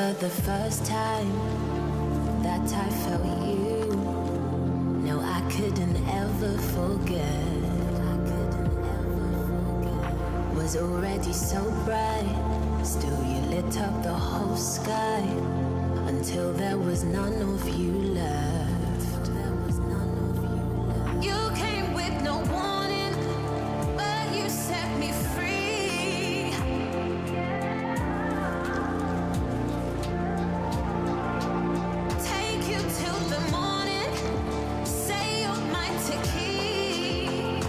remember the first time that I felt you. No, I couldn't ever forget. Was already so bright, still you lit up the whole sky, until there was none of you left. You came with no warning, but you set me free. Take you till the morning, say you're mine to keep.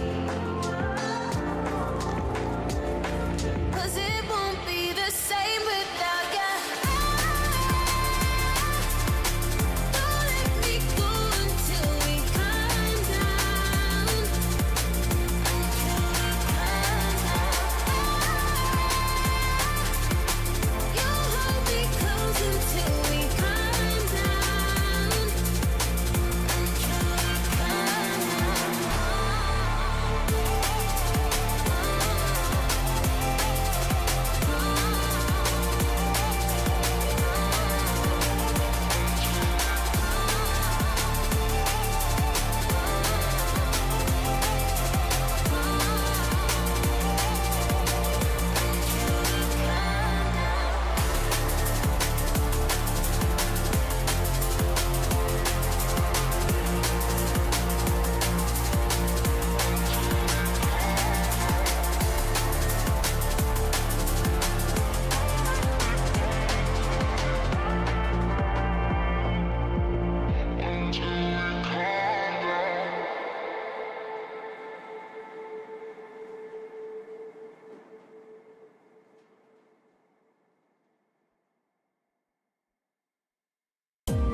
'Cause it won't be the same without you. Don't let me go until we calm down. You hold me close until we calm down.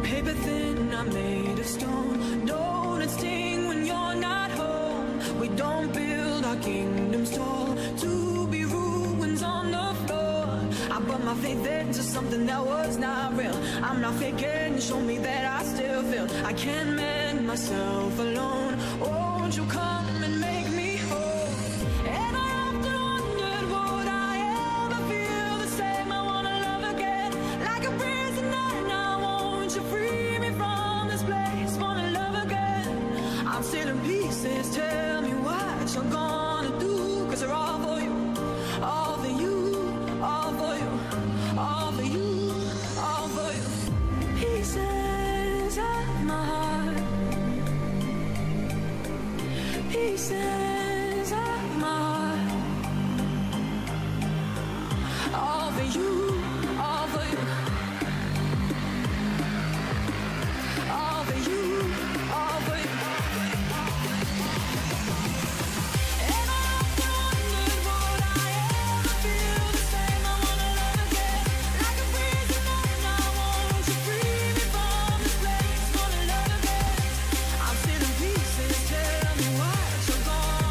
Paper thin, I'm made of stone. Don't it sting when you're not home? We don't build our kingdoms tall to be ruins on the floor. I put my faith into something that was not real. I'm not faking, show me that I still feel. I can't mend myself alone. Won't you come and make me whole? And I often wondered, would I ever feel the same? I wanna love again, like a prisoner now. Won't you free me from this place? Wanna love again. I'm still in pieces, tell me what you're gonna do. 'Cause they're all for you, all for you, all for you, all for you, all for you. Pieces of my heart, pieces of my heart, all for you, all for you, all for you, all for you. And I often wondered, would I ever feel the same? I wanna love again, like a prisoner now. Won't you free me from this place? Wanna love again. I'm still in pieces, tell me what you're gonna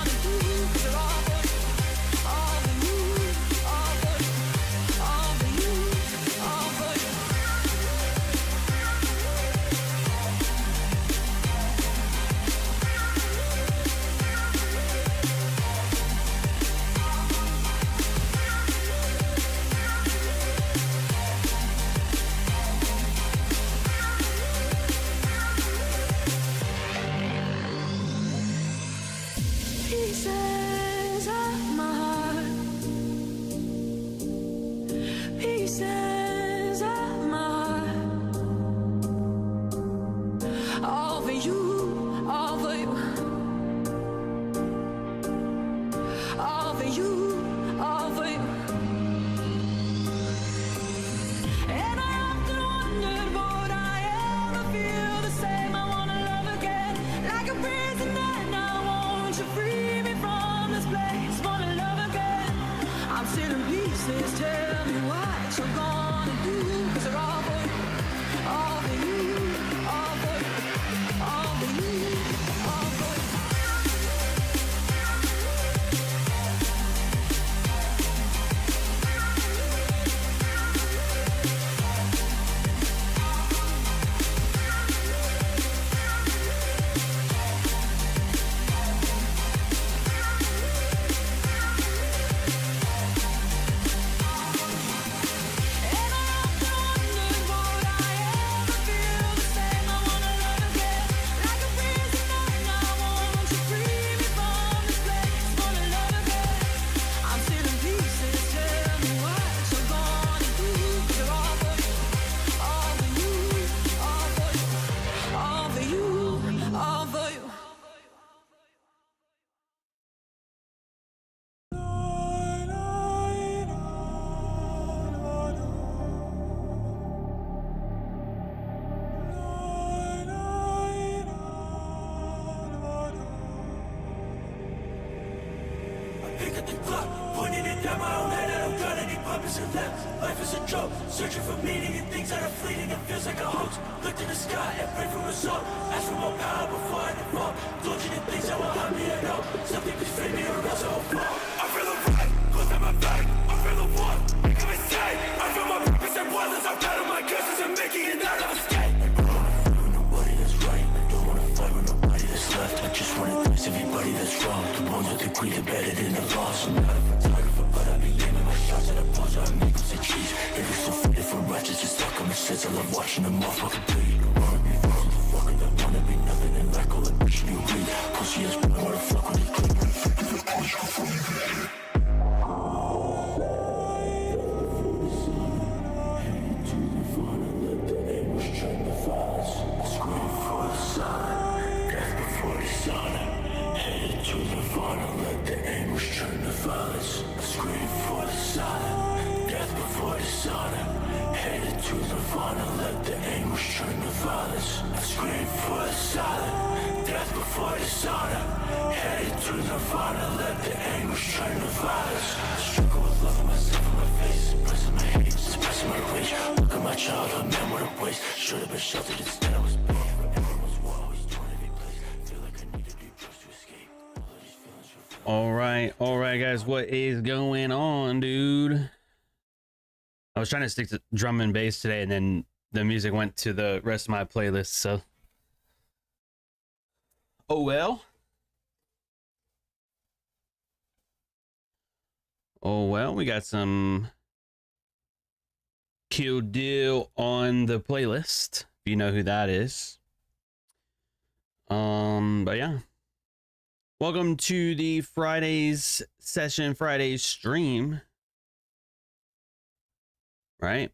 down my own head, I don't got any purpose in left. Life is a joke, searching for meaning in things that are fleeting. It feels like a hoax. Looked in the sky and prayed for result. Ask for more power before I default. Indulging in things that will harm me at all. Something please free me or else I will fall. I feel the right, close down my back. I feel the war, make a mistake. I feel my purpose and wonders. I'm counting my curses and making it out of escape. I don't wanna fight with nobody that's right. I don't wanna fight with nobody that's left. I just wanna place everybody that's wrong. The ones with the greed embedded in the loss. I'm not a photographer, but I be aiming my shots at a pose. I make them say cheese. If you're so faded from righteous, just stuck on the shits. I love watching them all fucking bleed. Don't wanna be wrong, the fucker that wanna be nothing and lack all that bitch you read. Pussy ass boy, wanna fuck with the clip. All right, guys, what is going on, dude? I was trying to stick to drum and bass today, and then the music went to the rest of my playlist, so. Oh well. Oh well, we got some Kill Deal on the playlist, if you know who that is. But yeah. Welcome to the Fridays session, Fridays stream. Right?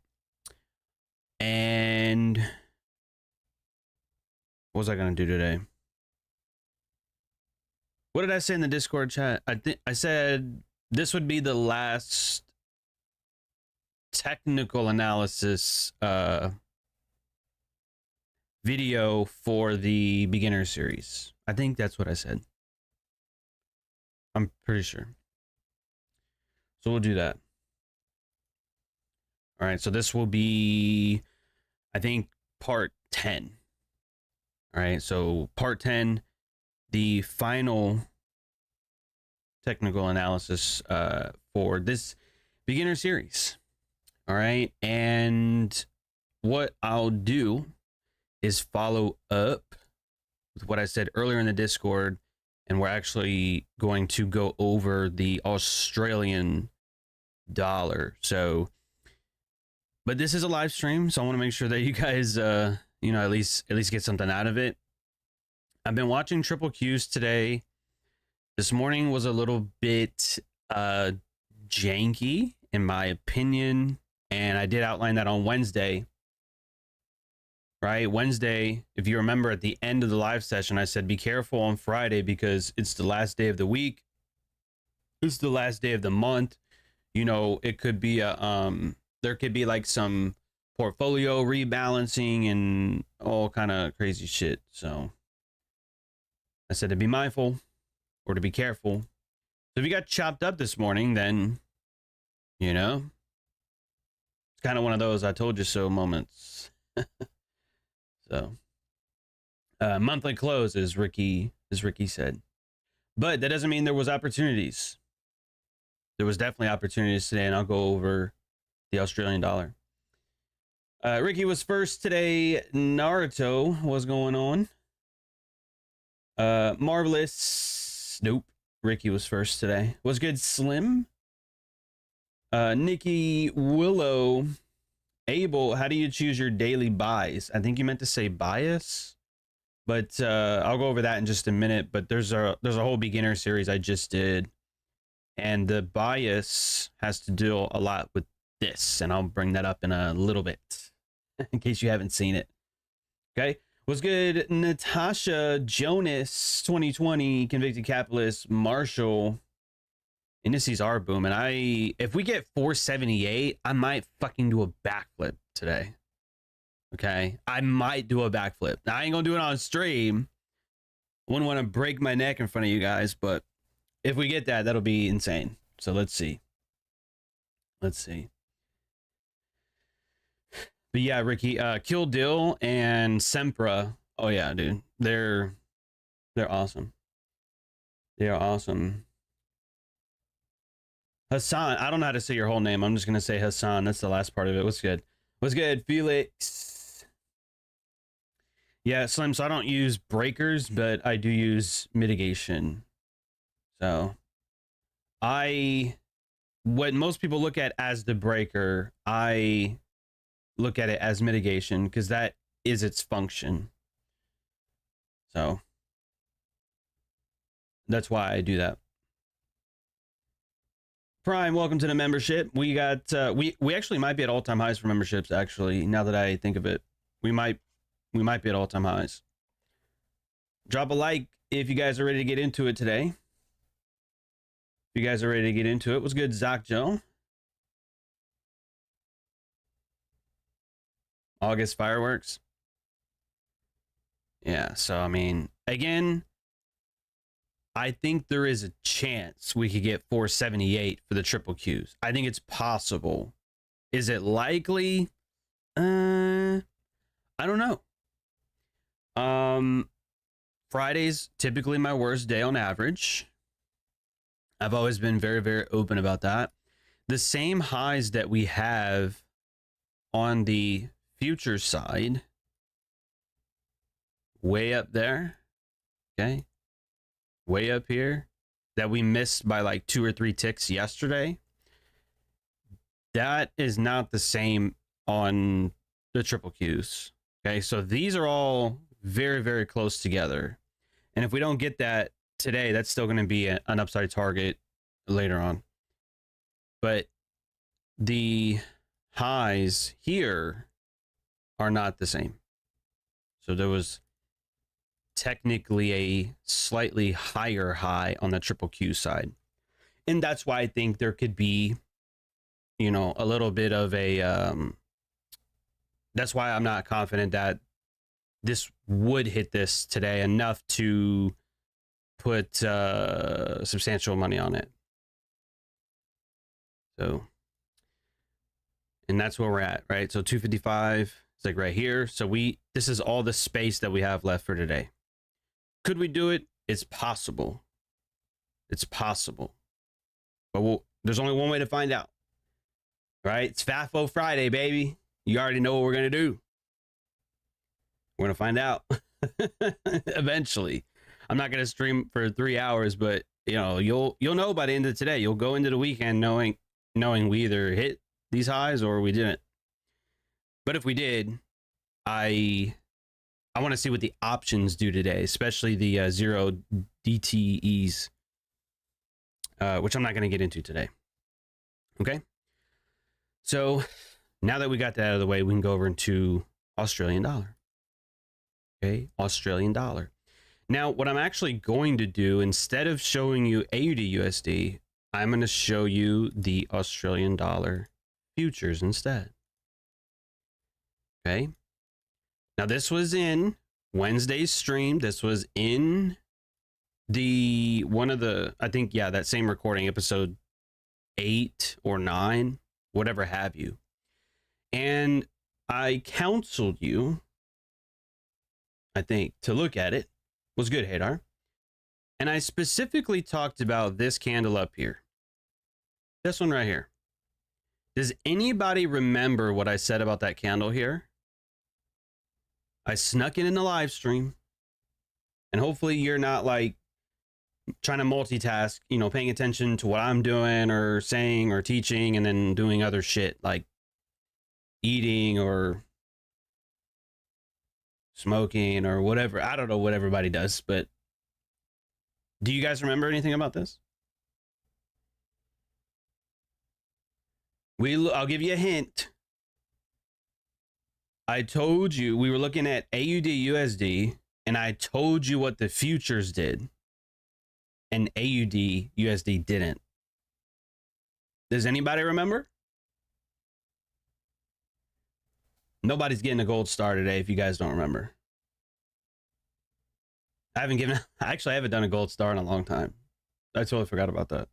And what was I going to do today? What did I say in the Discord chat? I said this would be the last technical analysis video for the beginner series. I think that's what I said. I'm pretty sure. So we'll do that. All right, so this will be, I think, part 10. All right, so part 10, the final technical analysis for this beginner series. All right, and what I'll do is follow up with what I said earlier in the Discord, and we're actually going to go over the Australian dollar. So, but this is a live stream, so I want to make sure that you guys, you know, at least get something out of it. I've been watching triple Qs today. This morning was a little bit janky, in my opinion, and I did outline that on Wednesday. Right, Wednesday, if you remember at the end of the live session, I said be careful on Friday because it's the last day of the week. It's the last day of the month. You know, it could be a there could be like some portfolio rebalancing and all kind of crazy shit. So I said to be mindful or to be careful. So if you got chopped up this morning, then you know, it's kind of one of those I told you so moments. So, monthly close, as Ricky said, but that doesn't mean there was opportunities. There was definitely opportunities today, and I'll go over the Australian dollar. Ricky was first today. Naruto, what's going on? Marvelous. Nope. Ricky was first today. Was good. Slim. Nikki Willow. Abel, how do you choose your daily buys? I think you meant to say bias, but I'll go over that in just a minute. But there's a whole beginner series I just did, and the bias has to do a lot with this, and I'll bring that up in a little bit in case you haven't seen it. Okay, what's good, Natasha Jonas 2020 convicted capitalist Marshall. Indices are booming. If we get 478, I might fucking do a backflip today. Okay, I might do a backflip. Now, I ain't gonna do it on stream. Wouldn't want to break my neck in front of you guys, but if we get that, that'll be insane. So let's see. Let's see. But yeah, Ricky, Kill Dill and Sempra. Oh yeah, dude. They're awesome. They are awesome. Hassan, I don't know how to say your whole name. I'm just gonna say Hassan. That's the last part of it. What's good? What's good, Felix? Yeah, Slim. So I don't use breakers, but I do use mitigation. So what most people look at as the breaker, I look at it as mitigation because that is its function. So that's why I do that. Prime, welcome to the membership. We got we actually might be at all-time highs for memberships. Actually, now that I think of it, we might be at all-time highs. Drop a like if you guys are ready to get into it today. If you guys are ready to get into it, what's good, Zach Joe? August fireworks. Yeah, so I mean, again, I think there is a chance we could get 478 for the triple Qs. I think it's possible. Is it likely? I don't know. Friday's typically my worst day on average. I've always been very, very open about that. The same highs that we have on the future side, way up there, okay, way up here, that we missed by like 2 or 3 ticks yesterday, that is not the same on the triple Qs. Okay, so these are all very, very close together. And if we don't get that today, that's still going to be an upside target later on. But the highs here are not the same. So there was technically a slightly higher high on the triple Q side. And that's why I think there could be, you know, a little bit of a, that's why I'm not confident that this would hit this today enough to put substantial money on it. So, and that's where we're at, right? So 255, it's like right here. So this is all the space that we have left for today. Could we do it? It's possible. It's possible. But there's only one way to find out, right? It's FAFO Friday, baby. You already know what we're going to do. We're going to find out eventually. I'm not going to stream for 3 hours, but you know, you'll know by the end of today. You'll go into the weekend knowing we either hit these highs or we didn't. But if we did, I want to see what the options do today, especially the 0 DTEs, which I'm not going to get into today. Okay. So now that we got that out of the way, we can go over into Australian dollar. Okay. Australian dollar. Now, what I'm actually going to do, instead of showing you AUD USD, I'm going to show you the Australian dollar futures instead. Okay. Now, this was in Wednesday's stream. This was in I think, yeah, that same recording, episode 8 or 9, whatever have you. And I counseled you, I think, to look at it. Was good, Hadar. And I specifically talked about this candle up here. This one right here. Does anybody remember what I said about that candle here? I snuck it in the live stream. And hopefully you're not like trying to multitask, you know, paying attention to what I'm doing or saying or teaching and then doing other shit like eating or smoking or whatever. I don't know what everybody does, but do you guys remember anything about this? I'll give you a hint. I told you we were looking at AUD USD and I told you what the futures did and AUD USD didn't. Does anybody remember? Nobody's getting a gold star today if you guys don't remember. I haven't done a gold star in a long time. I totally forgot about that.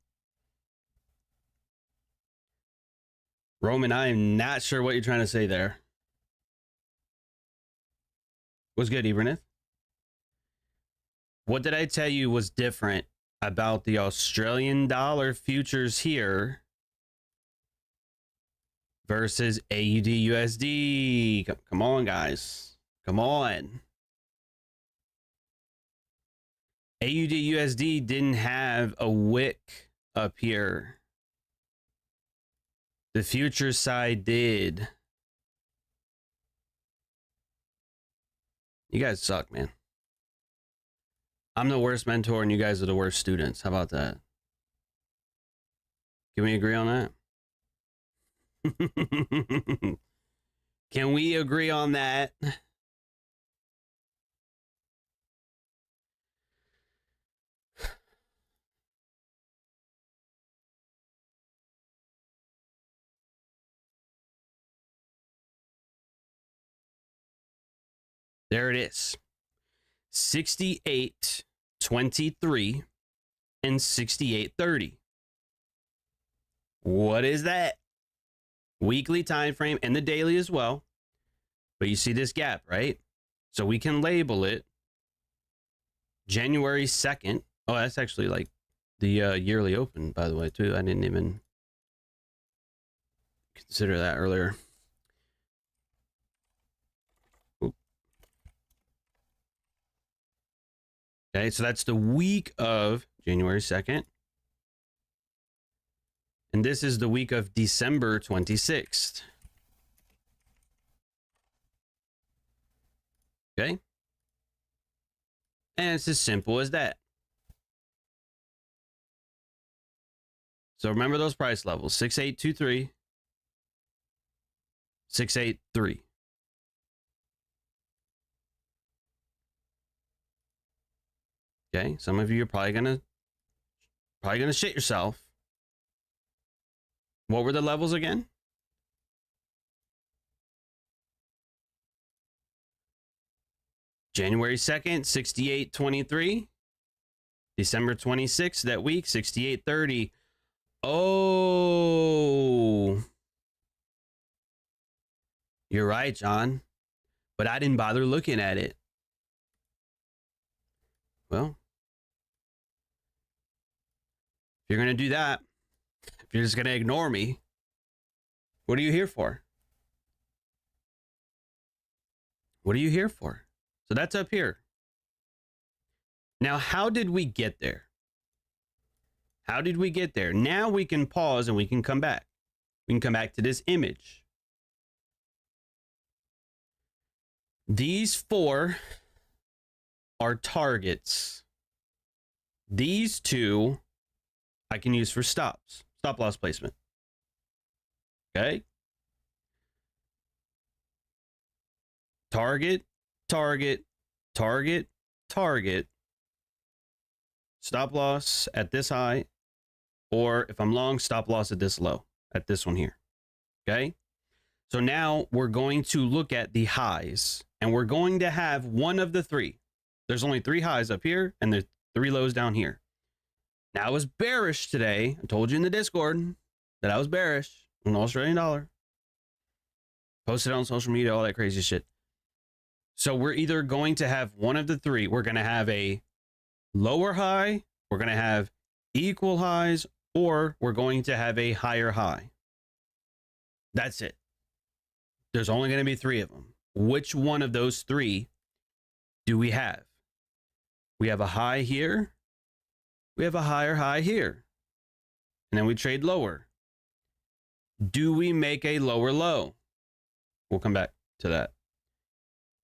Roman, I am not sure what you're trying to say there. What's good, Ibranith? What did I tell you was different about the Australian dollar futures here versus AUD USD? Come on, guys. Come on. AUD USD didn't have a wick up here. The future side did. You guys suck, man. I'm the worst mentor and you guys are the worst students. How about that? Can we agree on that? Can we agree on that? There it is. 68.23 and 68.30. What is that? Weekly time frame and the daily as well. But you see this gap, right? So we can label it January 2nd. Oh, that's actually like the yearly open, by the way, too. I didn't even consider that earlier. Okay, so that's the week of January 2nd. And this is the week of December 26th. Okay. And it's as simple as that. So remember those price levels, 6823, 683. Okay, some of you are probably gonna shit yourself. What were the levels again? January 2nd, 68.23. December 26th, that week, 68.30. Oh, you're right, John. But I didn't bother looking at it. Well, if you're going to do that, if you're just going to ignore me, what are you here for? What are you here for? So that's up here. Now, how did we get there? How did we get there? Now we can pause and we can come back. We can come back to this image. These four are targets. These two I can use for stops, stop loss placement. Okay. Target, target, target, target. Stop loss at this high, or if I'm long, stop loss at this low, at this one here. Okay. So now we're going to look at the highs, and we're going to have one of the three. There's only three highs up here, and there's three lows down here. Now, I was bearish today. I told you in the Discord that I was bearish on the Australian dollar. Posted on social media, all that crazy shit. So we're either going to have one of the three. We're going to have a lower high, we're going to have equal highs, or we're going to have a higher high. That's it. There's only going to be three of them. Which one of those three do we have? We have a high here. We have a higher high here. And then we trade lower. Do we make a lower low? We'll come back to that.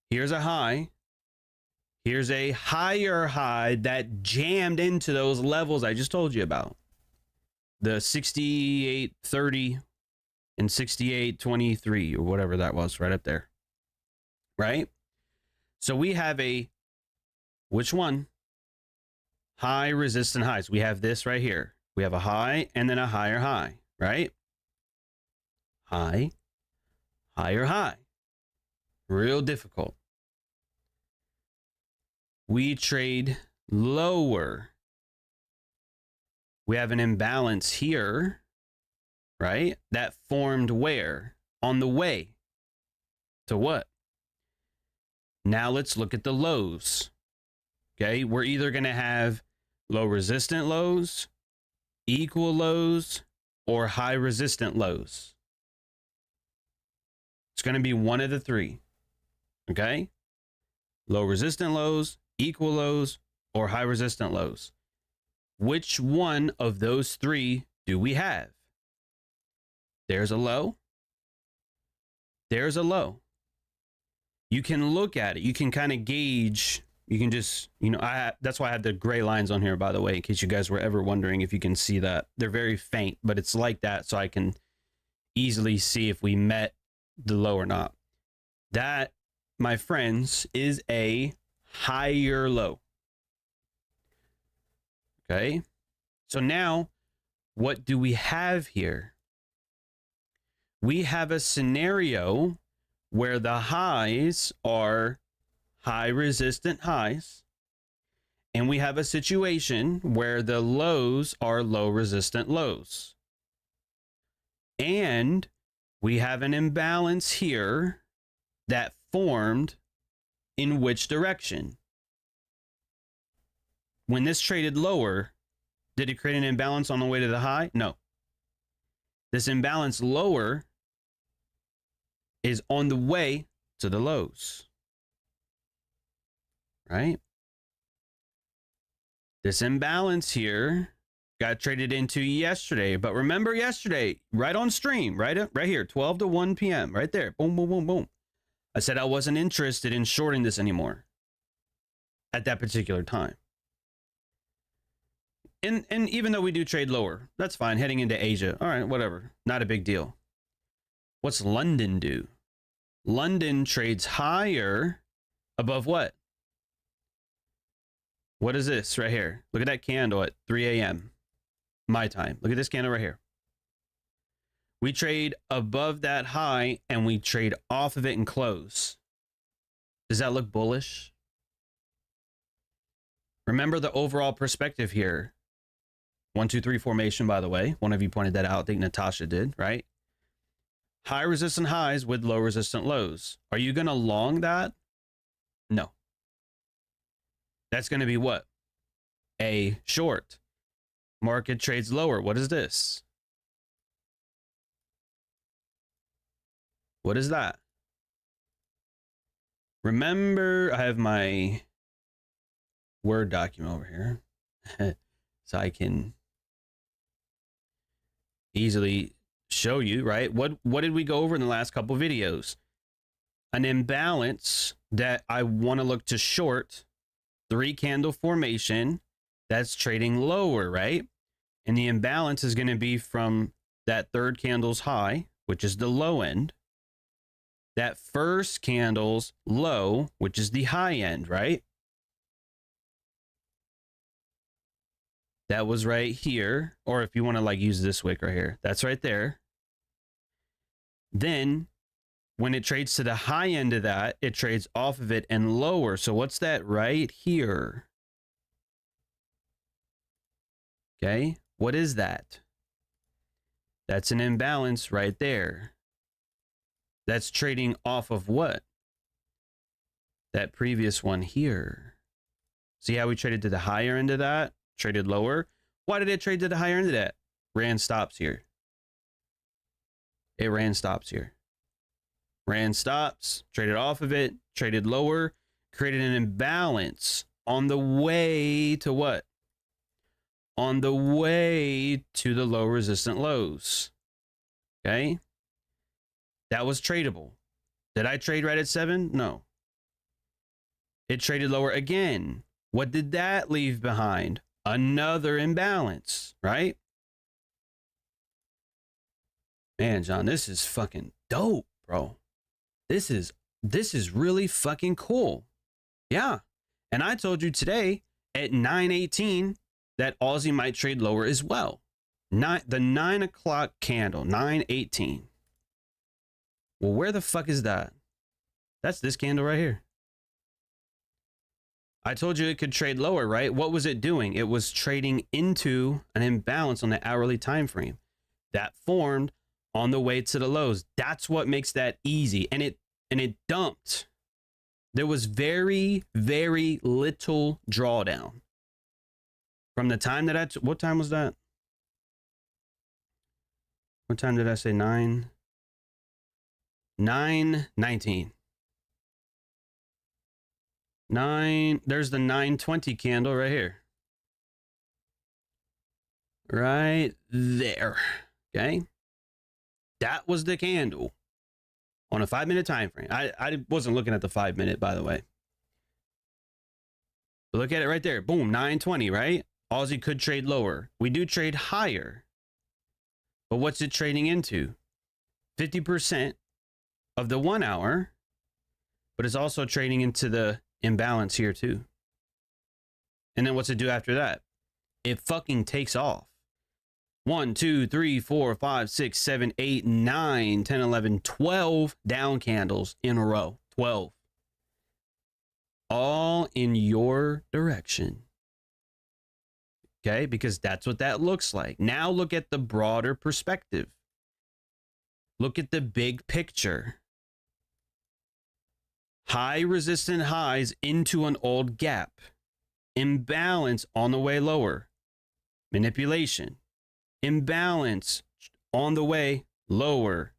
Here's a high. Here's a higher high that jammed into those levels I just told you about. The 68.30 and 68.23 or whatever that was right up there. Right? So we have a, which one? High resistant highs. We have this right here. We have a high and then a higher high, right? High, higher high. Real difficult. We trade lower. We have an imbalance here, right? That formed where? On the way to what? Now let's look at the lows. Okay, we're either going to have low resistant lows, equal lows, or high resistant lows. It's going to be one of the three. Okay, low resistant lows, equal lows, or high resistant lows. Which one of those three do we have? There's a low. There's a low. You can look at it. You can kind of gauge. You can just, that's why I had the gray lines on here, by the way, in case you guys were ever wondering if you can see that. They're very faint, but it's like that, so I can easily see if we met the low or not. That, my friends, is a higher low. Okay. So now, what do we have here? We have a scenario where the highs are high resistant highs, and we have a situation where the lows are low resistant lows. And we have an imbalance here that formed in which direction? When this traded lower, did it create an imbalance on the way to the high? No. This imbalance lower is on the way to the lows. Right? This imbalance here got traded into yesterday. But remember yesterday, right on stream, right here, 12 to 1 p.m., right there. Boom, boom, boom, boom. I said I wasn't interested in shorting this anymore at that particular time. And even though we do trade lower, that's fine. Heading into Asia. All right, whatever. Not a big deal. What's London do? London trades higher above what? What is this right here? Look at that candle at 3 a.m. my time. Look at this candle right here. We trade above that high and we trade off of it and close. Does that look bullish? Remember the overall perspective here. 1, 2, 3 formation, by the way. One of you pointed that out. I think Natasha did, right? High resistant highs with low resistant lows. Are you going to long that? No. That's going to be what? A short. Market trades lower. What is this? What is that? Remember, I have my Word document over here so I can easily show you, right? What did we go over in the last couple videos? An imbalance that I want to look to short, 3 candle formation that's trading lower, right? And the imbalance is going to be from that third candle's high, which is the low end, that first candle's low, which is the high end, right? That was right here. Or if you want to like use this wick right here, that's right there. Then when it trades to the high end of that, it trades off of it and lower. So what's that right here? Okay. What is that? That's an imbalance right there. That's trading off of what? That previous one here. See how we traded to the higher end of that? Traded lower. Why did it trade to the higher end of that? Ran stops here. It ran stops here. Ran stops, traded off of it, traded lower, created an imbalance on the way to what? On the way to the low resistant lows. Okay. That was tradable. Did I trade right at 7? No. It traded lower again. What did that leave behind? Another imbalance, right? Man, John, this is fucking dope, bro. This is really fucking cool. Yeah. And I told you today at 9:18 that Aussie might trade lower as well. The 9 o'clock candle, 9:18. Well, where the fuck is that? That's this candle right here. I told you it could trade lower, right? What was it doing? It was trading into an imbalance on the hourly time frame. that formed on the way to the lows. That's what makes that easy. And it dumped. There was very, very little drawdown from the time that what time was that? What time did I say? 9:19. There's the 9:20 candle right here. Right there. Okay. That was the candle on a 5-minute time frame. I wasn't looking at the 5-minute, by the way. But look at it right there. Boom, 9:20, right? Aussie could trade lower. We do trade higher. But what's it trading into? 50% of the 1 hour, but it's also trading into the imbalance here too. And then what's it do after that? It fucking takes off. 1, 2, 3, 4, 5, 6, 7, 8, 9, 10, 11, 12 down candles in a row. 12. All in your direction. Okay, because that's what that looks like. Now look at the broader perspective. Look at the big picture. High resistant highs into an old gap. Imbalance on the way lower. Manipulation. Imbalance on the way lower.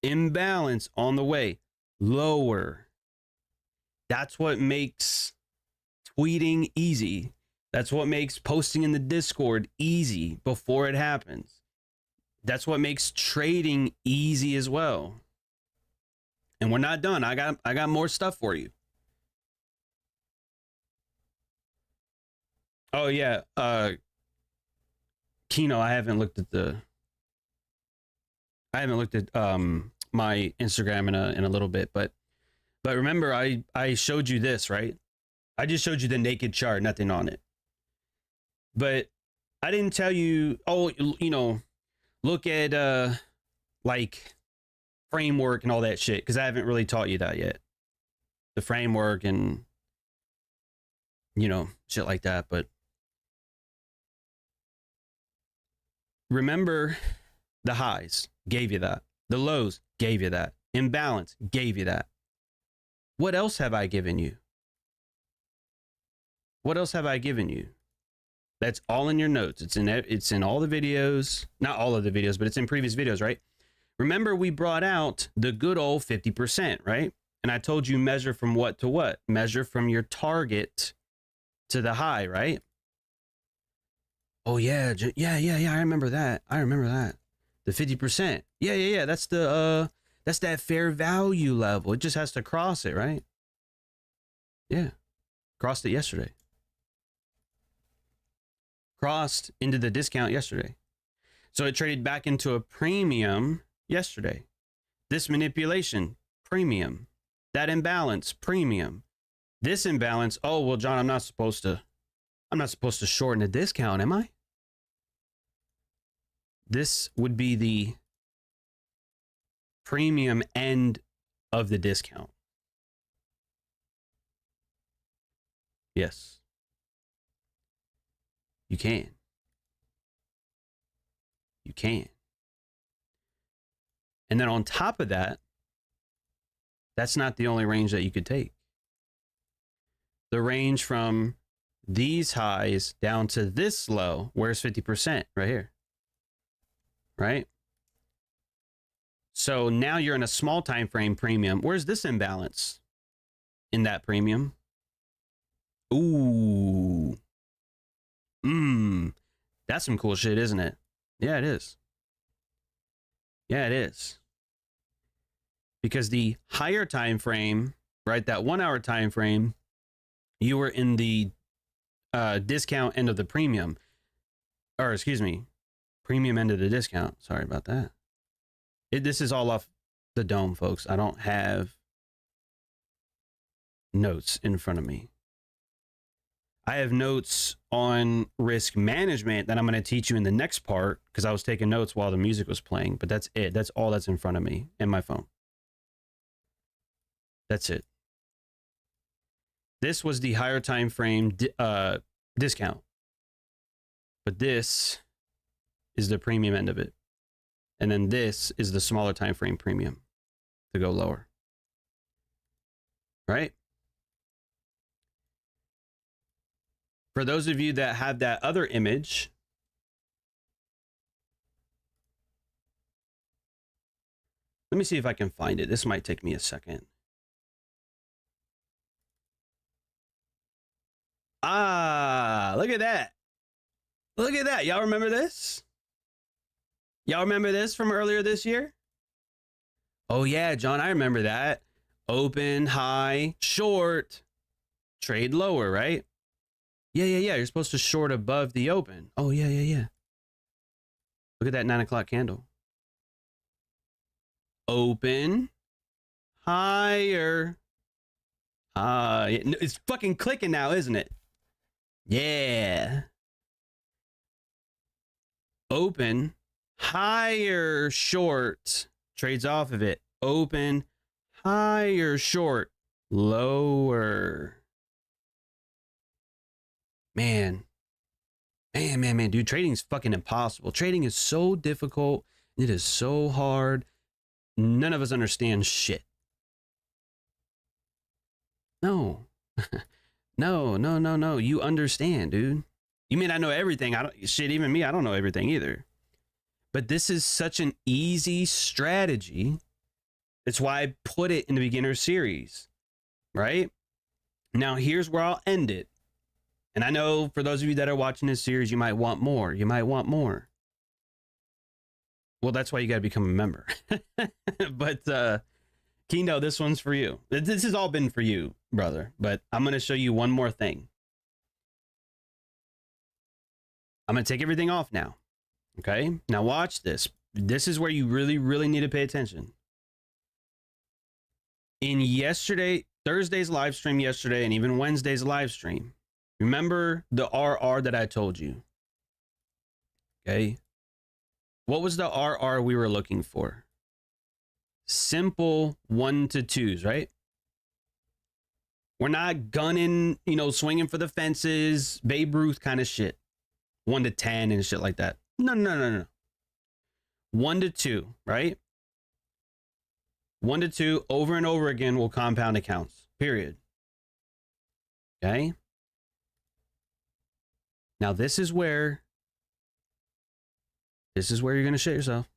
Imbalance on the way lower. That's what makes tweeting easy. That's what makes posting in the Discord easy before it happens. That's what makes trading easy as well. And we're not done. I got more stuff for you. Oh yeah, Kino, I haven't looked at my Instagram in a little bit, but remember I showed you this, right? I just showed you the naked chart, nothing on it. But I didn't tell you, oh, you know, look at like framework and all that shit, because I haven't really taught you that yet. The framework and, you know, shit like that. But remember, the highs gave you that. The lows gave you that. Imbalance gave you that. What else have I given you? What else have I given you? That's all in your notes. It's in all the videos. Not all of the videos, but it's in previous videos, right? Remember, we brought out the good old 50%, right? And I told you measure from what to what? Measure from your target to the high, right? Oh yeah, I remember that. The 50%. Yeah. That's that fair value level. It just has to cross it, right? Yeah. Crossed it yesterday. Crossed into the discount yesterday. So it traded back into a premium yesterday. This manipulation, premium. That imbalance, premium. This imbalance, oh, well, John, I'm not supposed to shorten a discount, am I? This would be the premium end of the discount. Yes. You can. You can. And then on top of that, that's not the only range that you could take. The range from these highs down to this low, where's 50% right here? Right? So now you're in a small time frame premium. Where's this imbalance in that premium? Ooh. That's some cool shit, isn't it? Yeah, it is. Yeah, it is. Because the higher time frame, right, that 1 hour time frame, you were in the discount end of the premium. Or excuse me, premium end of the discount. Sorry about that. This is all off the dome, folks. I don't have notes in front of me. I have notes on risk management that I'm going to teach you in the next part, because I was taking notes while the music was playing, but that's it. That's all that's in front of me and my phone. That's it. This was the higher time frame discount, but this is the premium end of it. And then this is the smaller time frame premium to go lower. Right? For those of you that have that other image, let me see if I can find it. This might take me a second. Ah, look at that. Look at that. Y'all remember this? Y'all remember this from earlier this year? Oh yeah, John, I remember that. Open, high, short, trade lower, right? Yeah. You're supposed to short above the open. Oh yeah. Look at that 9 o'clock candle. Open, higher. It's fucking clicking now, isn't it? Yeah. Open, higher, short, trades off of it. Open, higher, short, lower. Man, dude, trading's fucking impossible. Trading is so difficult. It is so hard. None of us understand shit. No. No. You understand, dude. You may not know everything. Even me, I don't know everything either. But this is such an easy strategy. That's why I put it in the beginner series, right? Now, here's where I'll end it. And I know for those of you that are watching this series, you might want more. Well, that's why you got to become a member. But Kino, this one's for you. This has all been for you, brother. But I'm going to show you one more thing. I'm going to take everything off now. Okay? Now watch this. This is where you really, really need to pay attention. In Thursday's live stream yesterday, and even Wednesday's live stream, remember the RR that I told you? Okay? What was the RR we were looking for? Simple 1 to 2s, right? We're not gunning, swinging for the fences, Babe Ruth kind of shit. 1 to 10 and shit like that. No. 1 to 2, right? 1 to 2 over and over again will compound accounts, period. Okay? Now this is where you're going to shit yourself.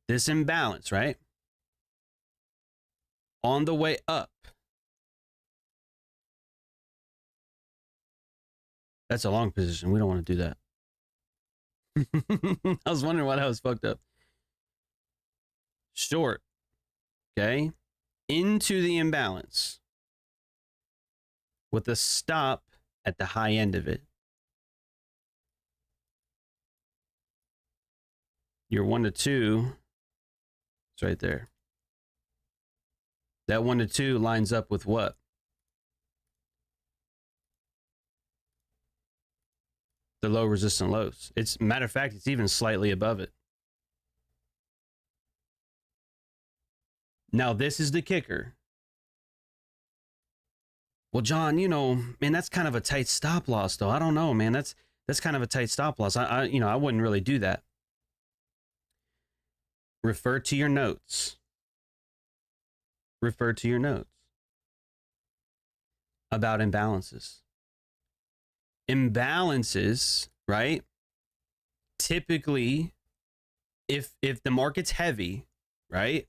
This imbalance, right? On the way up. That's a long position. We don't want to do that. I was wondering why that was fucked up. Short. Okay. Into the imbalance. With a stop at the high end of it. Your 1 to 2. It's right there. That 1 to 2 lines up with what? The low resistant lows. Matter of fact, it's even slightly above it. Now, this is the kicker. Well, John, man, that's kind of a tight stop loss, though. I don't know, man. That's kind of a tight stop loss. I wouldn't really do that. Refer to your notes. Refer to your notes about imbalances. Imbalances, right? Typically, if the market's heavy, right?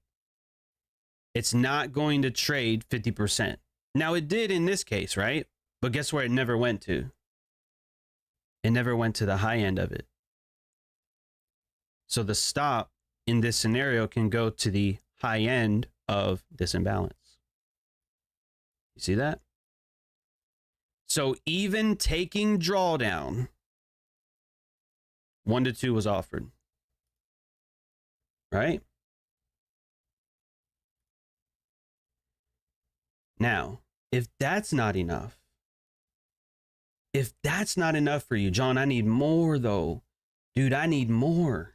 It's not going to trade 50%. Now it did in this case, right? But guess where it never went to? It never went to the high end of it. So the stop in this scenario can go to the high end of this imbalance. You see that? So even taking drawdown, 1 to 2 was offered. Right? Now, if that's not enough for you, John, I need more though. Dude, I need more.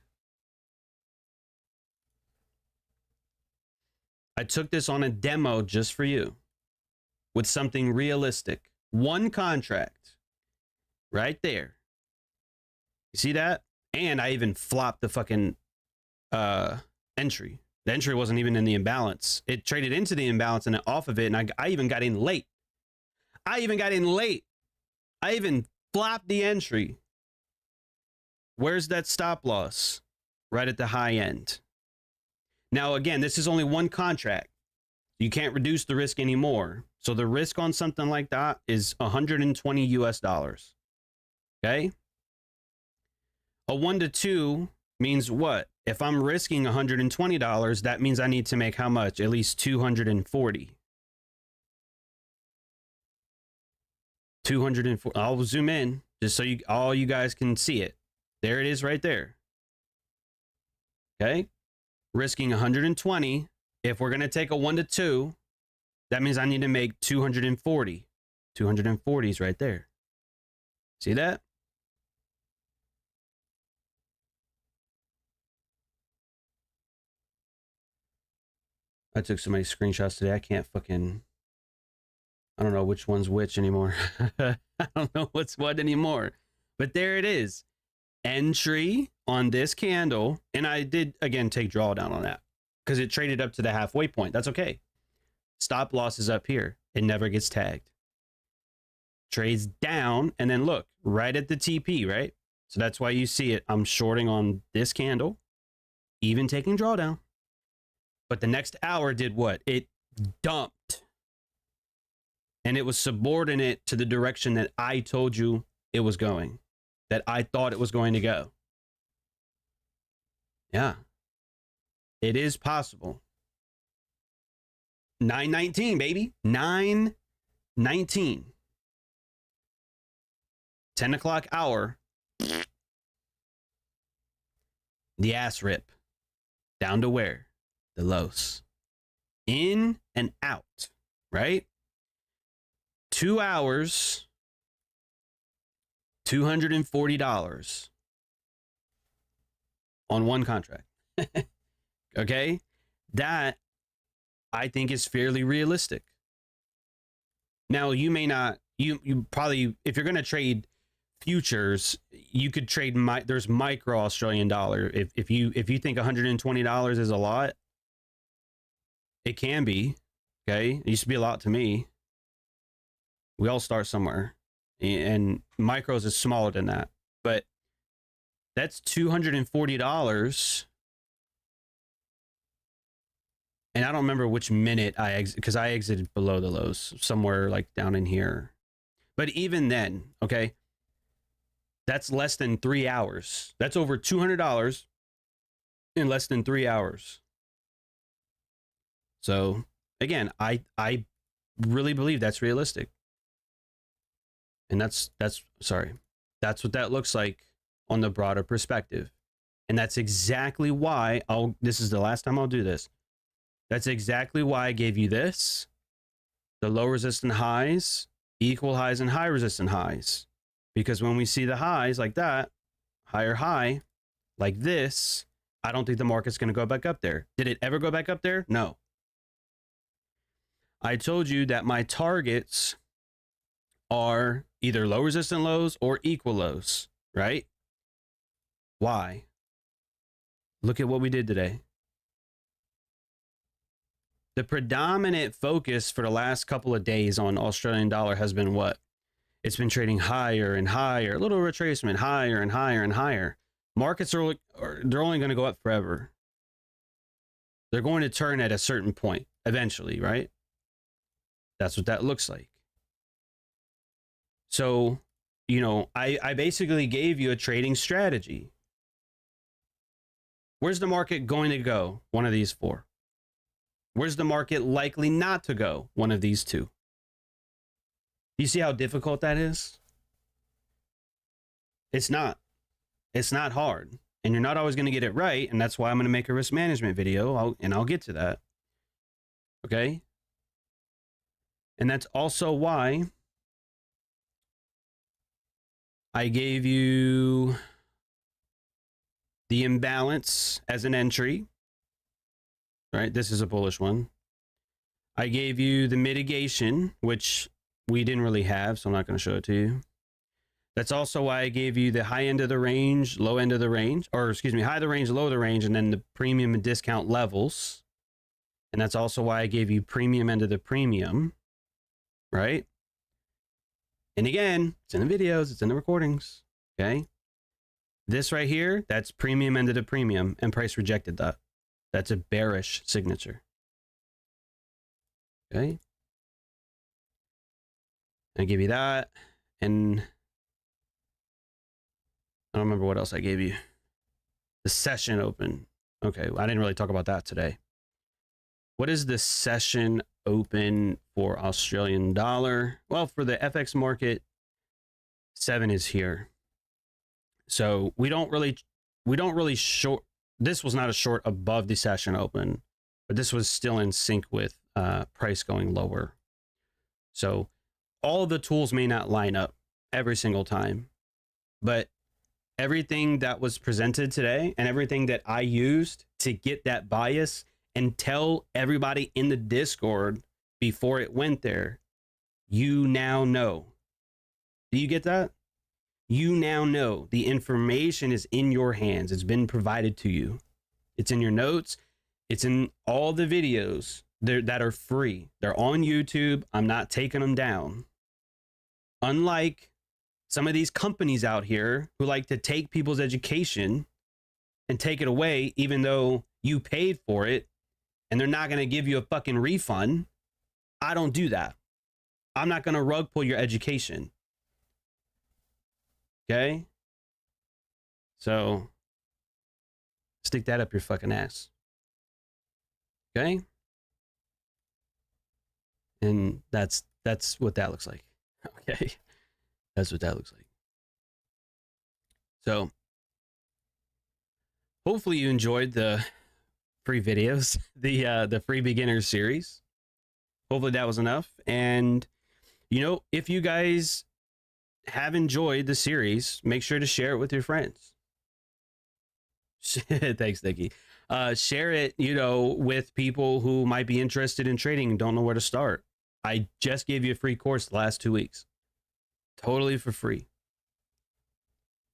I took this on a demo just for you with something realistic. One contract right there. You see that? And I even flopped the fucking entry. The entry wasn't even in the imbalance. It traded into the imbalance and then off of it. And I even got in late. I even flopped the entry. Where's that stop loss? Right at the high end. Now, again, this is only one contract. You can't reduce the risk anymore. So the risk on something like that is 120 US dollars. Okay. A 1 to 2 means what? If I'm risking $120, that means I need to make how much? At least 240. 204. I'll zoom in just so all you guys can see it. There it is right there. Okay. Risking 120. If we're going to take a 1 to 2, that means I need to make 240. 240 is right there. See that? I took so many screenshots today. I don't know which one's which anymore. I don't know what's what anymore. But there it is. Entry on this candle. And I did, again, take drawdown on that because it traded up to the halfway point. That's okay. Stop loss is up here. It never gets tagged. Trades down. And then look, right at the TP, right? So that's why you see it. I'm shorting on this candle, even taking drawdown. But the next hour did what? It dumped. And it was subordinate to the direction that I told you it was going, that I thought it was going to go. Yeah. It is possible. 919, baby. 919. 10 o'clock hour. The ass rip. Down to where? The lows. In and out, right? 2 hours, $240 on one contract. Okay? That I think is fairly realistic. Now, you may not, you probably, if you're going to trade futures, you could trade there's micro Australian dollar. If you think $120 is a lot, it can be. Okay? It used to be a lot to me. We all start somewhere, and micros is smaller than that, but that's $240. And I don't remember which minute because I exited below the lows, somewhere like down in here. But even then, okay, that's less than 3 hours. That's over $200 in less than 3 hours. So again, I really believe that's realistic. And that's what that looks like on the broader perspective. And that's exactly why this is the last time I'll do this. That's exactly why I gave you this. The low resistant highs, equal highs and high resistant highs. Because when we see the highs like that, higher high, like this, I don't think the market's going to go back up there. Did it ever go back up there? No. I told you that my targets are either low resistant lows or equal lows, right? Why? Look at what we did today. The predominant focus for the last couple of days on Australian dollar has been what? It's been trading higher and higher, a little retracement, higher and higher and higher. Markets they're only going to go up forever. They're going to turn at a certain point eventually, right? That's what that looks like. So, I basically gave you a trading strategy. Where's the market going to go? One of these four. Where's the market likely not to go? One of these two. You see how difficult that is? It's not. It's not hard. And you're not always going to get it right. And that's why I'm going to make a risk management video. I'll get to that. Okay? And that's also why I gave you the imbalance as an entry, right? This is a bullish one. I gave you the mitigation, which we didn't really have, so I'm not going to show it to you. That's also why I gave you the high end of the range, low end of the range, or excuse me, high of the range, low of the range, and then the premium and discount levels. And that's also why I gave you premium end of the premium, right? And again, it's in the videos, it's in the recordings, okay? This right here, that's premium end of the premium, and price rejected that. That's a bearish signature. Okay? I give you that, and I don't remember what else I gave you. The session open. Okay, I didn't really talk about that today. What is the session open for Australian dollar? Well, for the FX market, 7 is here. So we don't really short. This was not a short above the session open, but this was still in sync with price going lower. So all of the tools may not line up every single time, but everything that was presented today and everything that I used to get that bias and tell everybody in the Discord before it went there, you now know. Do you get that? You now know the information is in your hands. It's been provided to you. It's in your notes. It's in all the videos that are free. They're on YouTube. I'm not taking them down. Unlike some of these companies out here who like to take people's education and take it away, even though you paid for it, and they're not going to give you a fucking refund. I don't do that. I'm not going to rug pull your education. Okay? So, stick that up your fucking ass. Okay? And that's what that looks like. Okay? That's what that looks like. So, hopefully you enjoyed the free videos, the free beginner series. Hopefully that was enough. And, you know, if you guys have enjoyed the series, make sure to share it with your friends. Thanks, Nikki. Share it, you know, with people who might be interested in trading and don't know where to start. I just gave you a free course the last 2 weeks. Totally for free.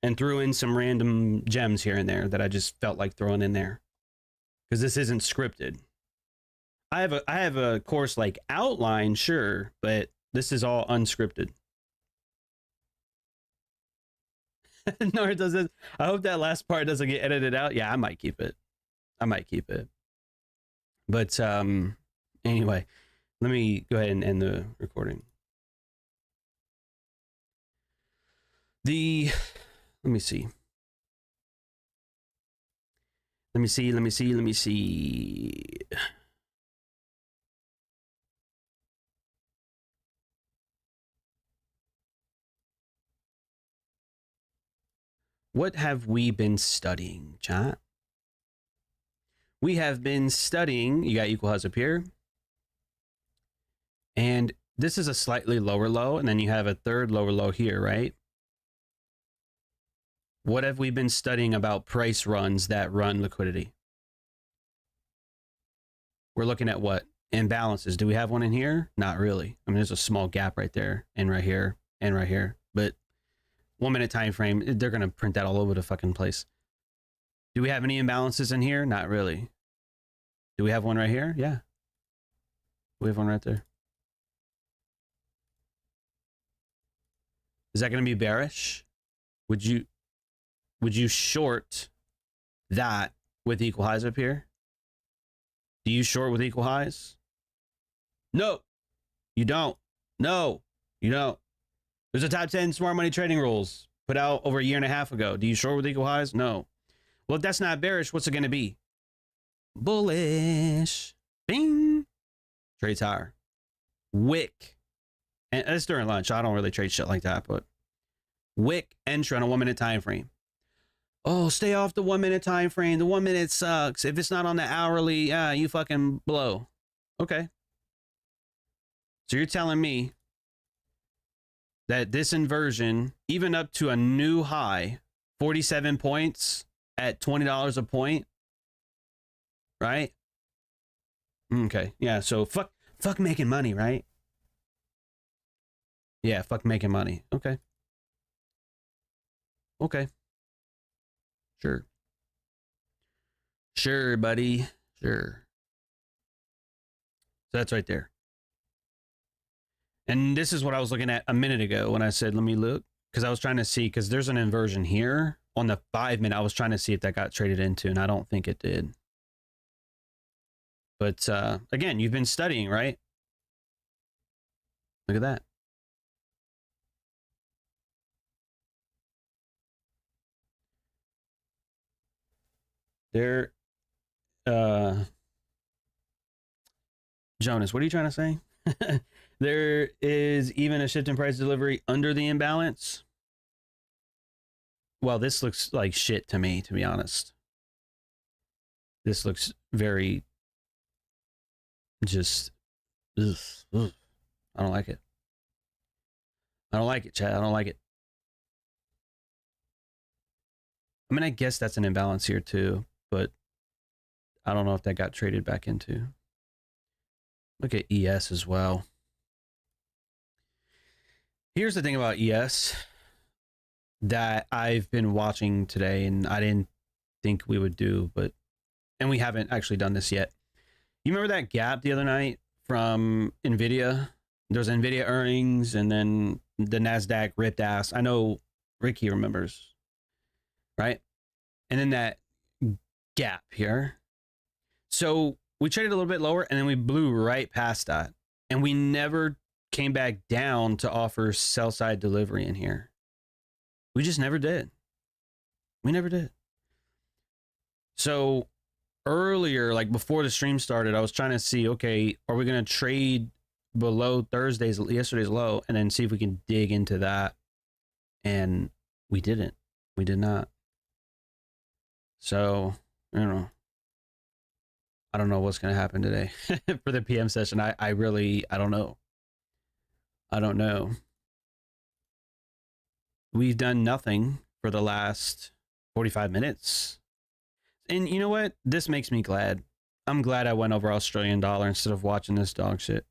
And threw in some random gems here and there that I just felt like throwing in there. Because this isn't scripted. I have a course like outline, sure, but this is all unscripted. No, it doesn't. I hope that last part doesn't get edited out. Yeah, I might keep it. But anyway, let me go ahead and end the recording. Let me see. What have we been studying, chat? We have been studying, you got equal highs up here. And this is a slightly lower low, and then you have a third lower low here, right? What have we been studying about price runs that run liquidity? We're looking at what? Imbalances. Do we have one in here? Not really. I mean, there's a small gap right there, and right here, and right here. But 1 minute time frame, they're going to print that all over the fucking place. Do we have any imbalances in here? Not really. Do we have one right here? Yeah. We have one right there. Is that going to be bearish? Would you short that with equal highs up here? Do you short with equal highs? No, you don't. No, you don't. There's a top 10 smart money trading rules put out over a year and a half ago. Do you short with equal highs? No. Well, if that's not bearish, what's it going to be? Bullish. Bing. Trades higher. Wick. And it's during lunch. I don't really trade shit like that, but wick entry on a 1 minute time frame. Oh, stay off the 1 minute time frame. The 1 minute sucks. If it's not on the hourly, you fucking blow. Okay. So you're telling me that this inversion, even up to a new high, 47 points at $20 a point, right? Okay. Yeah. So fuck making money, right? Yeah. Fuck making money. Okay. Okay. Sure. Sure, buddy. Sure. So that's right there. And this is what I was looking at a minute ago when I said, let me look. Because I was trying to see, because there's an inversion here on the 5-minute. I was trying to see if that got traded into, and I don't think it did. But again, you've been studying, right? Look at that. There, Jonas, what are you trying to say? There is even a shift in price delivery under the imbalance. Well, this looks like shit to me, to be honest. This looks very just, ugh. I don't like it. I don't like it, Chad. I don't like it. I mean, I guess that's an imbalance here too, but I don't know if that got traded back into. Look at ES as well. Here's the thing about ES that I've been watching today, and I didn't think we would do, and we haven't actually done this yet. You remember that gap the other night from NVIDIA? There's NVIDIA earnings, and then the Nasdaq ripped ass. I know Ricky remembers, right? And then that gap here. So we traded a little bit lower, and then we blew right past that, and we never came back down to offer sell side delivery in here. We just never did. We never did. So earlier, like before the stream started, I was trying to see, okay, are we going to trade below yesterday's low, and then see if we can dig into that? And we didn't. We did not. So, I don't know. I don't know what's going to happen today for the PM session. I don't know. I don't know. We've done nothing for the last 45 minutes. And you know what? This makes me glad. I'm glad I went over Australian dollar instead of watching this dog shit.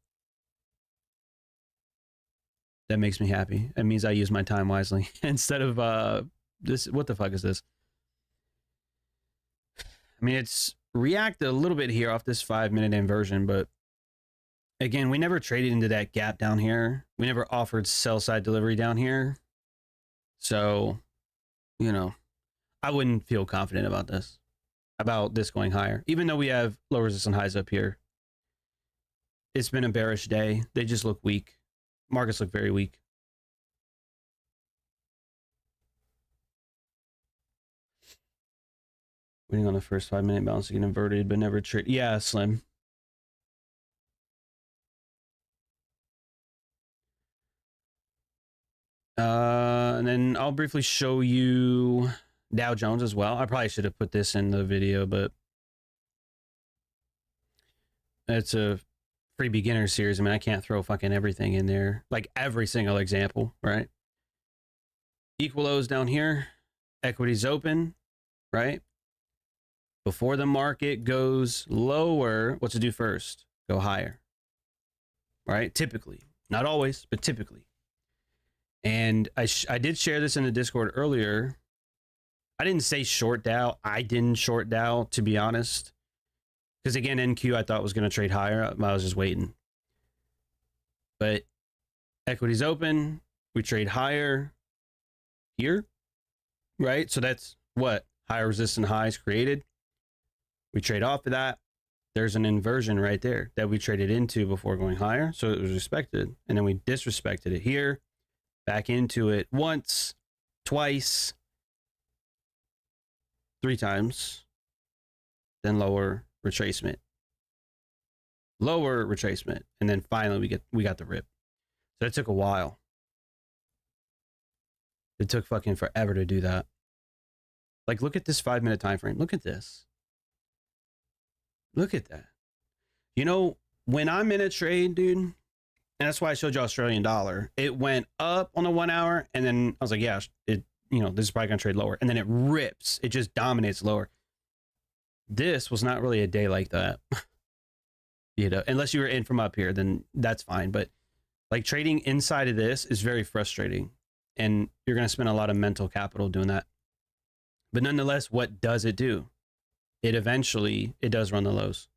That makes me happy. It means I use my time wisely instead of this. What the fuck is this? I mean, it's reacted a little bit here off this 5-minute inversion, but again, we never traded into that gap down here. We never offered sell side delivery down here. So, you know, I wouldn't feel confident about this going higher, even though we have low resistance highs up here. It's been a bearish day. They just look weak. Markets look very weak. Waiting on the first 5-minute balance to get inverted, but never trade. Yeah, Slim. And then I'll briefly show you Dow Jones as well. I probably should have put this in the video, but it's a free beginner series. I mean, I can't throw fucking everything in there, like every single example, right? Equal lows down here, equities open, right? Before the market goes lower, what to do first? Go higher, right? Typically, not always, but typically. And I did share this in the Discord earlier. I didn't say short Dow. I didn't short Dow, to be honest. Because again, NQ I thought was going to trade higher. I was just waiting. But equities open. We trade higher here, right? So that's what? Higher resistance highs created. We trade off of that. There's an inversion right there that we traded into before going higher. So it was respected. And then we disrespected it here. Back into it once, twice, 3 times, then lower retracement, and then finally we got the rip. So it took a while. It took fucking forever to do that. Like, look at this 5-minute time frame. Look at this. Look at that. You know, when I'm in a trade, dude. And that's why I showed you Australian dollar. It went up on the 1 hour, and then I was like, yeah, this is probably going to trade lower. And then it rips. It just dominates lower. This was not really a day like that. You know, unless you were in from up here, then that's fine. But like trading inside of this is very frustrating. and you're going to spend a lot of mental capital doing that. But nonetheless, what does it do? It does run the lows.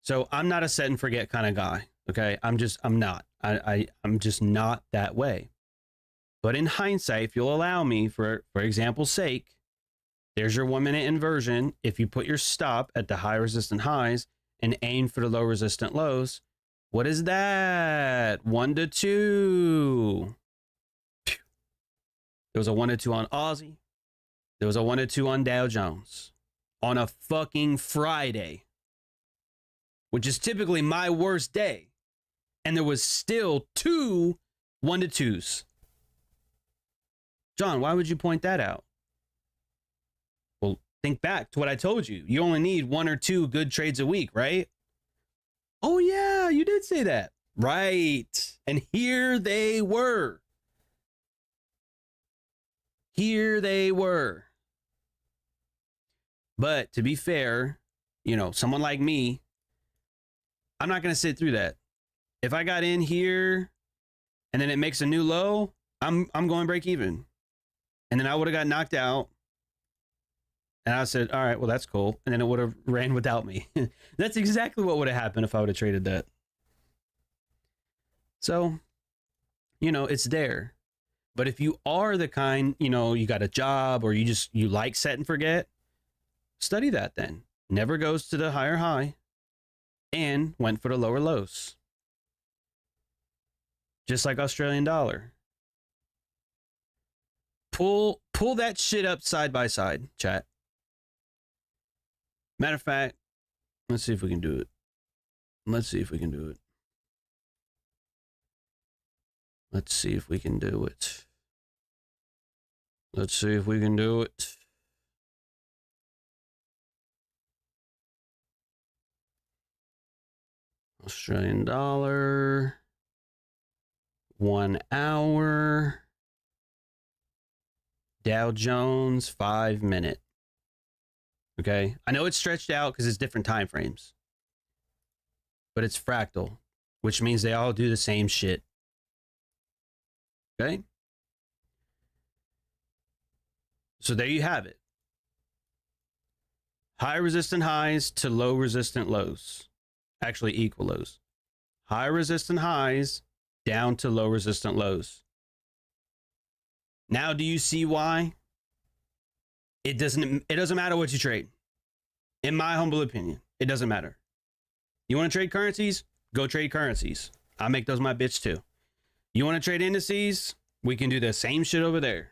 So I'm not a set and forget kind of guy. Okay. I'm not. I'm just not that way. But in hindsight, if you'll allow me, for example's sake, there's your 1 minute inversion. If you put your stop at the high resistant highs and aim for the low resistant lows, what is that? 1 to 2. There was a 1 to 2 on Aussie. There was a 1 to 2 on Dow Jones on a fucking Friday, which is typically my worst day. And there was still 2 1 to 2s. John, why would you point that out? Well, think back to what I told you. You only need 1 or 2 good trades a week, right? Oh, yeah, you did say that. Right. And here they were. Here they were. But to be fair, someone like me, I'm not going to sit through that. If I got in here and then it makes a new low, I'm going break even. And then I would have got knocked out. And I said, all right, well, that's cool. And then it would have ran without me. That's exactly what would have happened if I would have traded that. So, it's there. But if you are the kind, you got a job or you like set and forget, study that then. Never goes to the higher high and went for the lower lows. Just like Australian dollar. Pull that shit up side by side, chat. Matter of fact, let's see if we can do it. Let's see if we can do it. Let's see if we can do it. Let's see if we can do it. Australian dollar. 1 hour. Dow Jones 5 minute. Okay. I know it's stretched out because it's different time frames. But it's fractal, which means they all do the same shit. Okay. So there you have it. High resistant highs to low resistant lows. Actually equal lows. High resistant highs down to low resistant lows. Now do you see why? It doesn't matter what you trade. In my humble opinion, it doesn't matter. You want to trade currencies? Go trade currencies. I make those my bitch too. You want to trade indices? We can do the same shit over there.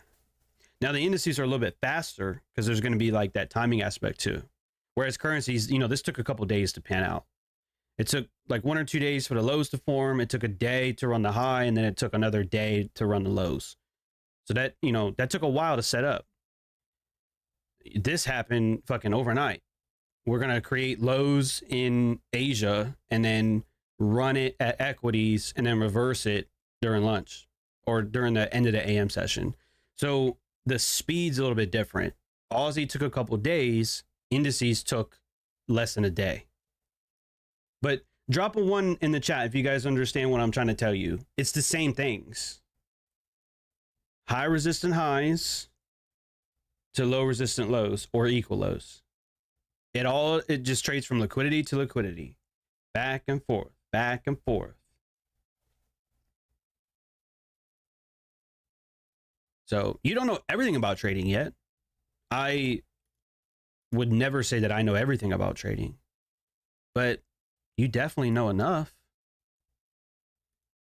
Now the indices are a little bit faster because there's going to be like that timing aspect too. Whereas currencies, this took a couple days to pan out. It took like 1 or 2 days for the lows to form. It took a day to run the high, and then it took another day to run the lows. So that, that took a while to set up. This happened fucking overnight. We're going to create lows in Asia and then run it at equities and then reverse it during lunch or during the end of the AM session. So the speed's a little bit different. Aussie took a couple days. Indices took less than a day. But drop a 1 in the chat if you guys understand what I'm trying to tell you. It's the same things. High resistant highs to low resistant lows or equal lows. It just trades from liquidity to liquidity. Back and forth, back and forth. So you don't know everything about trading yet. I would never say that I know everything about trading, but you definitely know enough.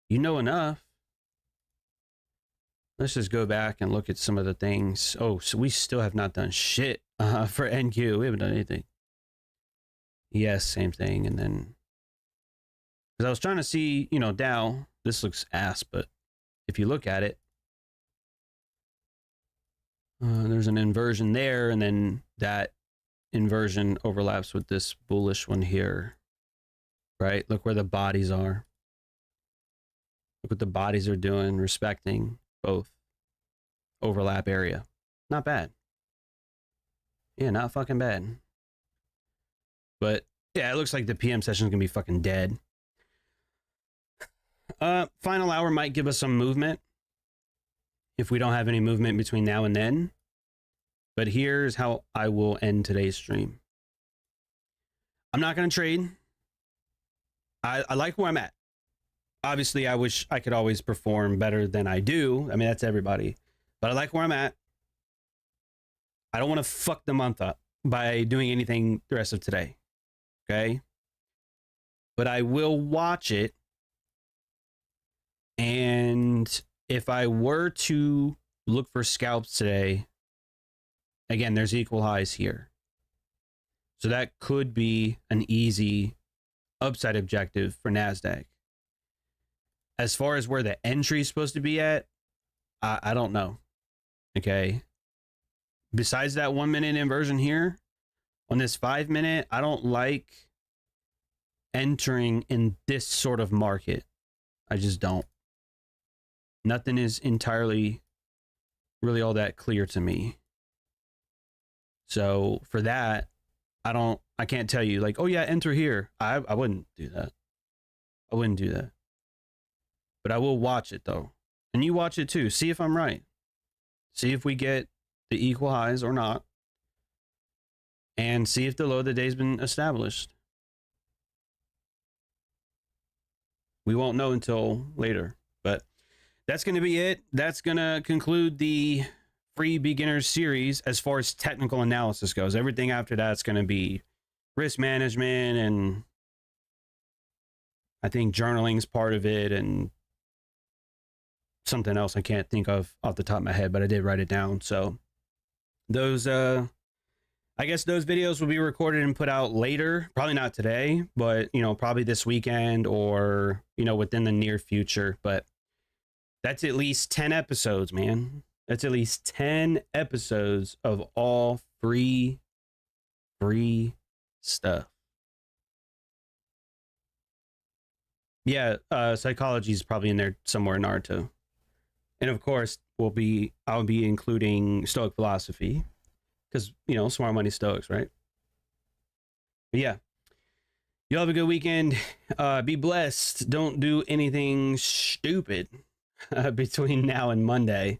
You know enough. Let's just go back and look at some of the things. Oh, so we still have not done shit for NQ. We haven't done anything. Yes, same thing. And then, because I was trying to see, Dow, this looks ass, but if you look at it, there's an inversion there, and then that inversion overlaps with this bullish one here, right? Look where the bodies are. Look what the bodies are doing, respecting both overlap area. Not bad. Yeah, not fucking bad. But yeah, it looks like the PM session is gonna be fucking dead. Final hour might give us some movement. if we don't have any movement between now and then. But here's how I will end today's stream. I'm not going to trade. I like where I'm at. Obviously, I wish I could always perform better than I do. I mean, that's everybody. But I like where I'm at. I don't want to fuck the month up by doing anything the rest of today. Okay? But I will watch it. And if I were to look for scalps today, again, there's equal highs here. So that could be an easy upside objective for Nasdaq. As far as where the entry is supposed to be at, I don't know. Okay. Besides that 1 minute inversion here, on this 5 minute, I don't like entering in this sort of market. I just don't. Nothing is entirely really all that clear to me. So for that, I can't tell you like, oh yeah, enter here. I wouldn't do that. I wouldn't do that. But I will watch it though. And you watch it too. See if I'm right. See if we get the equal highs or not. And see if the low of the day's been established. We won't know until later. But that's going to be it. That's going to conclude the free beginners series as far as technical analysis goes. Everything after that's going to be risk management, and I think journaling's part of it, and something else I can't think of off the top of my head, but I did write it down. So those I guess those videos will be recorded and put out later, probably not today, but probably this weekend or within the near future. But that's at least 10 episodes, man. That's at least 10 episodes of all free stuff. Yeah, psychology is probably in there somewhere, Naruto. And of course, I'll be including Stoic philosophy, because smart money Stoics, right? But yeah, you have a good weekend. Be blessed. Don't do anything stupid between now and Monday.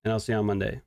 And I'll see you on Monday.